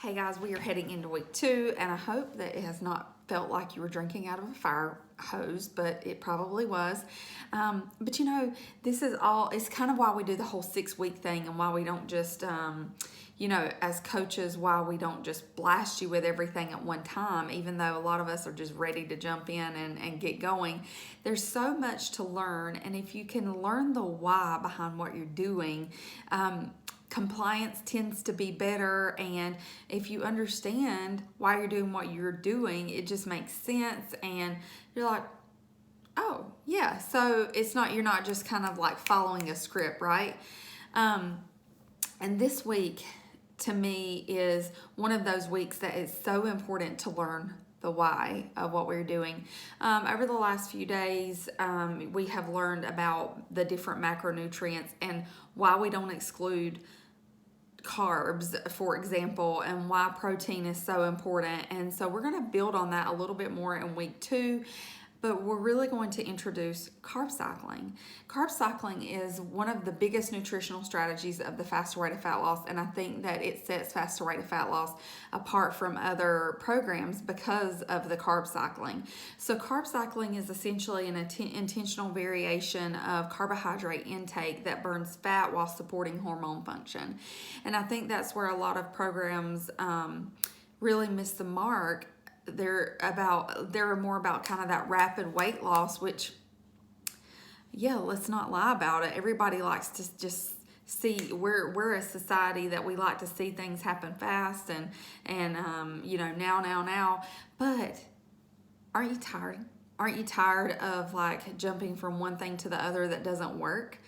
Hey guys, we are heading into week 2, and I hope that it has not felt like you were drinking out of a fire hose, but it probably was. But you know, this is all, it's kind of why we do the whole 6-week thing, and why we don't just, as coaches, why we don't just blast you with everything at one time, even though a lot of us are just ready to jump in and get going. There's so much to learn, and if you can learn the why behind what you're doing, compliance tends to be better, and if you understand why you're doing what you're doing, it just makes sense, and you're like, oh yeah, so you're not just kind of like following a script, right? And this week to me is one of those weeks that is so important to learn the why of what we're doing. Over the last few days, we have learned about the different macronutrients and why we don't exclude carbs, for example, and why protein is so important. And so we're going to build on that a little bit more in week 2, but we're really going to introduce carb cycling. Carb cycling is one of the biggest nutritional strategies of the Faster Way to Fat Loss, and I think that it sets Faster Way to Fat Loss apart from other programs because of the carb cycling. So carb cycling is essentially an intentional variation of carbohydrate intake that burns fat while supporting hormone function. And I think that's where a lot of programs really miss the mark. They're more about kind of that rapid weight loss, which, yeah, let's not lie about it. Everybody likes to just see, we're a society that we like to see things happen fast and now. But aren't you tired? Aren't you tired of like jumping from one thing to the other that doesn't work?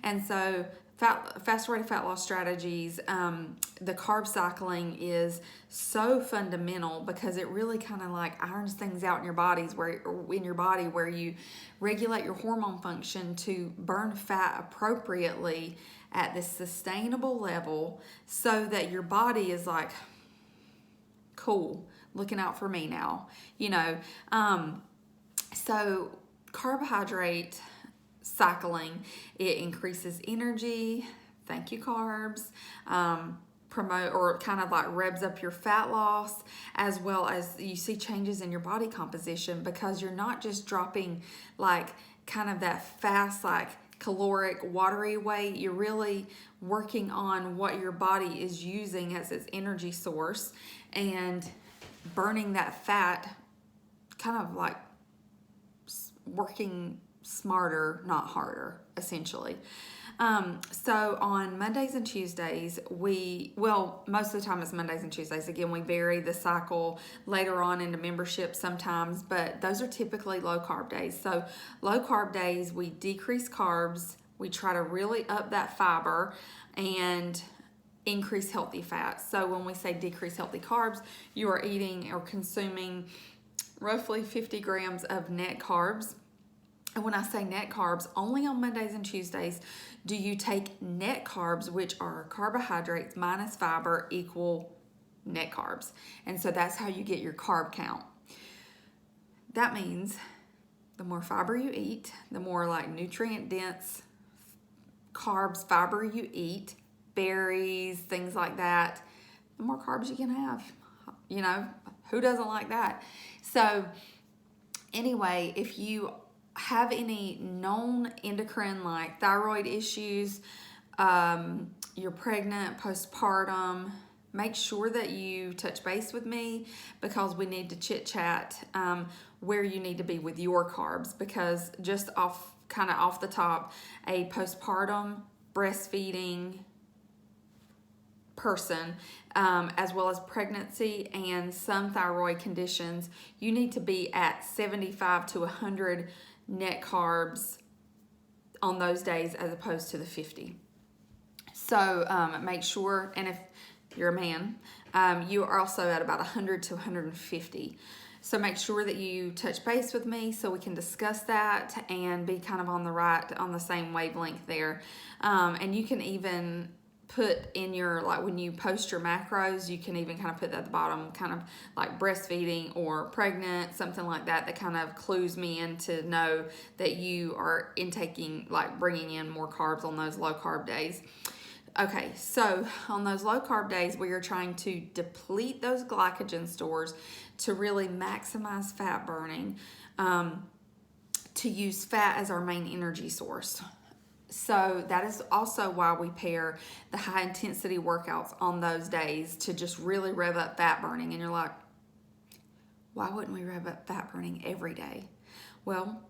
And so Faster Way to Fat Loss strategies, the carb cycling is so fundamental because it really kind of like irons things out in your body where you regulate your hormone function to burn fat appropriately at this sustainable level so that your body is like, cool, looking out for me now, so carbohydrate cycling, it increases energy, thank you carbs, promote or kind of like revs up your fat loss, as well as you see changes in your body composition because you're not just dropping like kind of that fast like caloric watery weight. You're really working on what your body is using as its energy source and burning that fat, kind of like working smarter, not harder, essentially. So on Mondays and Tuesdays, most of the time it's Mondays and Tuesdays. Again, we vary the cycle later on into membership sometimes, but those are typically low carb days. So low carb days, we decrease carbs. We try to really up that fiber and increase healthy fats. So when we say decrease healthy carbs, you are eating or consuming roughly 50 grams of net carbs. And when I say net carbs, only on Mondays and Tuesdays do you take net carbs, which are carbohydrates minus fiber equal net carbs. And so that's how you get your carb count. That means the more fiber you eat, the more like nutrient dense carbs, fiber you eat, berries, things like that, the more carbs you can have. Who doesn't like that? So anyway, if you have any known endocrine like thyroid issues, you're pregnant, postpartum, make sure that you touch base with me because we need to chit chat where you need to be with your carbs, because just off the top, a postpartum breastfeeding person, as well as pregnancy and some thyroid conditions, you need to be at 75 to 100 net carbs on those days as opposed to the 50. So make sure, and if you're a man, you are also at about 100 to 150. So make sure that you touch base with me so we can discuss that and be kind of on the same wavelength there. And you can even put in your, like when you post your macros, you can even kind of put that at the bottom, kind of like breastfeeding or pregnant, something like that, that kind of clues me in to know that you are intaking, like bringing in more carbs on those low carb days. Okay, so on those low carb days, we are trying to deplete those glycogen stores to really maximize fat burning, to use fat as our main energy source. So that is also why we pair the high intensity workouts on those days to just really rev up fat burning. And you're like, why wouldn't we rev up fat burning every day? Well,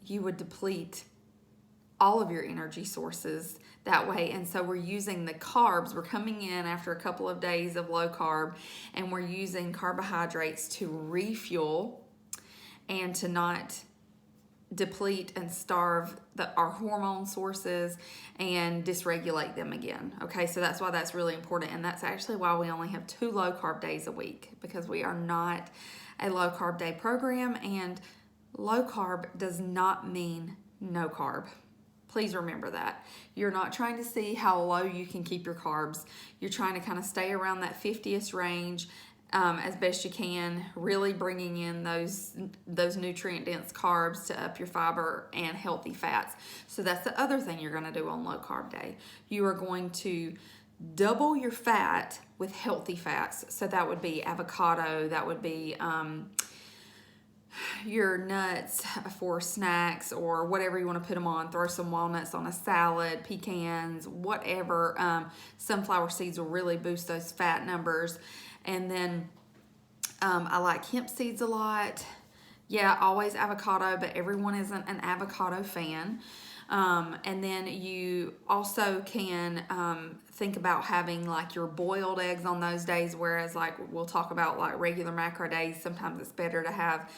you would deplete all of your energy sources that way. And so we're using the carbs. We're coming in after a couple of days of low carb, and we're using carbohydrates to refuel and to not deplete and starve our hormone sources and dysregulate them again. Okay, so that's why that's really important. And that's actually why we only have 2 low carb days a week, because we are not a low carb day program. And low carb does not mean no carb. Please remember that. You're not trying to see how low you can keep your carbs. You're trying to kind of stay around that 50th range as best you can, really bringing in those nutrient-dense carbs to up your fiber and healthy fats. So that's the other thing you're going to do on low carb day. You are going to double your fat with healthy fats. So that would be avocado, that would be your nuts for snacks or whatever you want to put them on. Throw some walnuts on a salad, pecans, whatever. Sunflower seeds will really boost those fat numbers. And then I like hemp seeds a lot. Yeah, always avocado, but everyone isn't an avocado fan. And then you also can think about having like your boiled eggs on those days, whereas like we'll talk about like regular macro days, sometimes it's better to have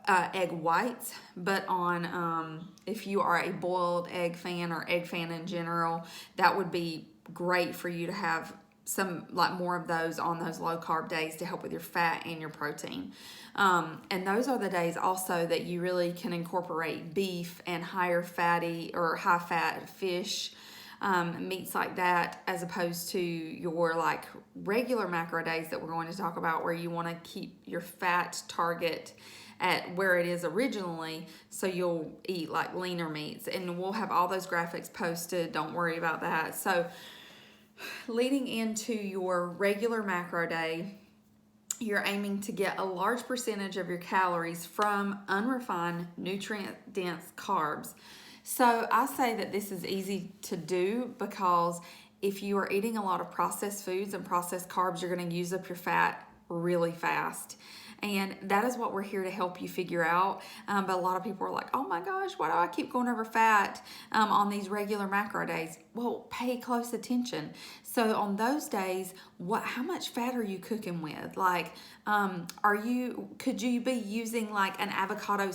egg whites. But on if you are a boiled egg fan or egg fan in general, that would be great for you to have some like more of those on those low carb days to help with your fat and your protein. And those are the days also that you really can incorporate beef and higher fatty or high fat fish, meats like that, as opposed to your like regular macro days that we're going to talk about, where you want to keep your fat target at where it is originally, so you'll eat like leaner meats. And we'll have all those graphics posted, don't worry about that. So leading into your regular macro day, you're aiming to get a large percentage of your calories from unrefined, nutrient-dense carbs. So I say that this is easy to do because if you are eating a lot of processed foods and processed carbs, you're going to use up your fat really fast. And that is what we're here to help you figure out. But a lot of people are like, oh my gosh, why do I keep going over fat on these regular macro days? Well, pay close attention. So on those days, how much fat are you cooking with? Like, could you be using like an avocado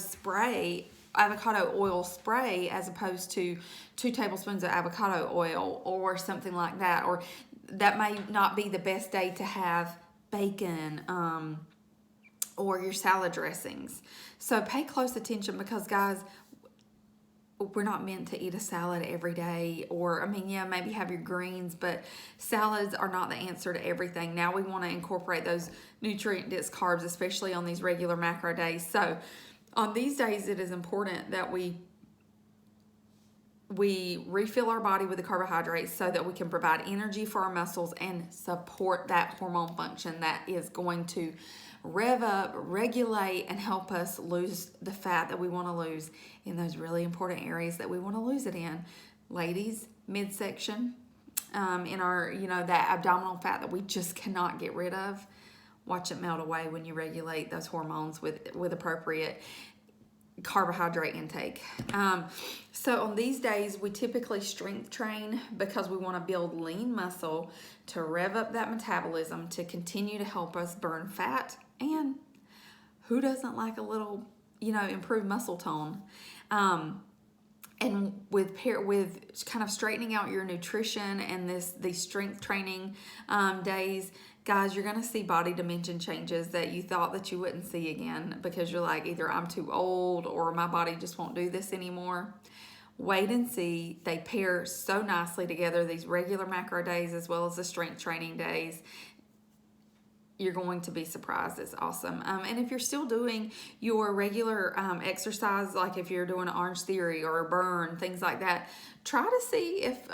oil spray as opposed to 2 tablespoons of avocado oil or something like that? Or that may not be the best day to have bacon, or your salad dressings. So pay close attention, because guys, we're not meant to eat a salad every day. Or, I mean, yeah, maybe have your greens, but salads are not the answer to everything. Now we want to incorporate those nutrient-dense carbs, especially on these regular macro days. So on these days, it is important that we refill our body with the carbohydrates so that we can provide energy for our muscles and support that hormone function that is going to rev up, regulate, and help us lose the fat that we want to lose in those really important areas that we want to lose it in. Ladies, midsection, in our, that abdominal fat that we just cannot get rid of. Watch it melt away when you regulate those hormones with appropriate carbohydrate intake. So on these days, we typically strength train because we want to build lean muscle to rev up that metabolism to continue to help us burn fat. And who doesn't like a little, improved muscle tone? And with kind of straightening out your nutrition and these strength training days, guys, you're going to see body dimension changes that you thought that you wouldn't see again, because you're like, either I'm too old or my body just won't do this anymore. Wait and see. They pair so nicely together, these regular macro days as well as the strength training days. you're going to be surprised. It's awesome. And if you're still doing your regular exercise, like if you're doing Orange Theory or a burn, things like that, try to see if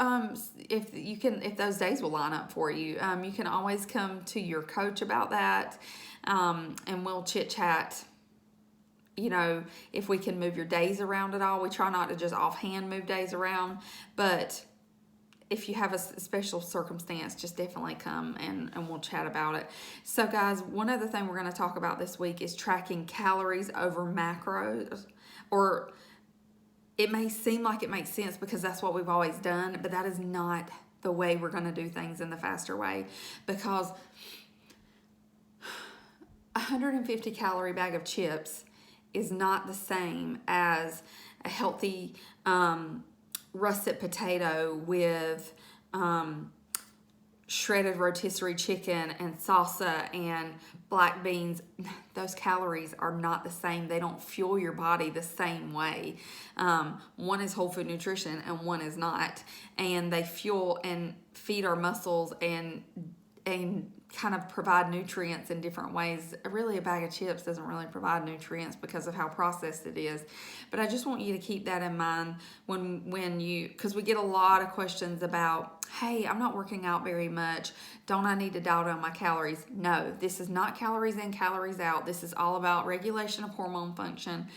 those days will line up for you. You can always come to your coach about that, and we'll chit chat. You know, if we can move your days around at all. We try not to just offhand move days around, but if you have a special circumstance, just definitely come and we'll chat about it. So guys, one other thing we're going to talk about this week is tracking calories over macros. Or it may seem like it makes sense because that's what we've always done, but that is not the way we're going to do things in the faster way, because 150 calorie bag of chips is not the same as a healthy russet potato with shredded rotisserie chicken and salsa and black beans. Those calories are not the same. They don't fuel your body the same way. One is whole food nutrition and one is not. And they fuel and feed our muscles and kind of provide nutrients in different ways. Really, a bag of chips doesn't really provide nutrients because of how processed it is. But I just want you to keep that in mind when you, because we get a lot of questions about, hey, I'm not working out very much. Don't I need to dial down my calories? No, this is not calories in, calories out. This is all about regulation of hormone function,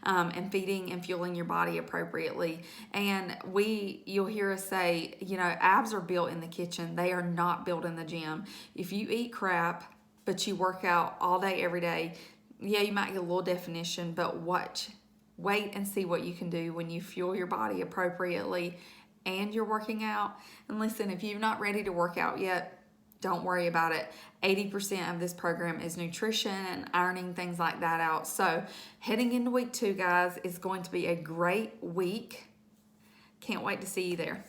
and feeding and fueling your body appropriately. And you'll hear us say, you know, abs are built in the kitchen. They are not built in the gym. If you eat crap, but you work out all day, every day, yeah, you might get a little definition, but wait and see what you can do when you fuel your body appropriately and you're working out. And listen, if you're not ready to work out yet, don't worry about it. 80% of this program is nutrition and ironing things like that out. So heading into week 2, guys, is going to be a great week. Can't wait to see you there.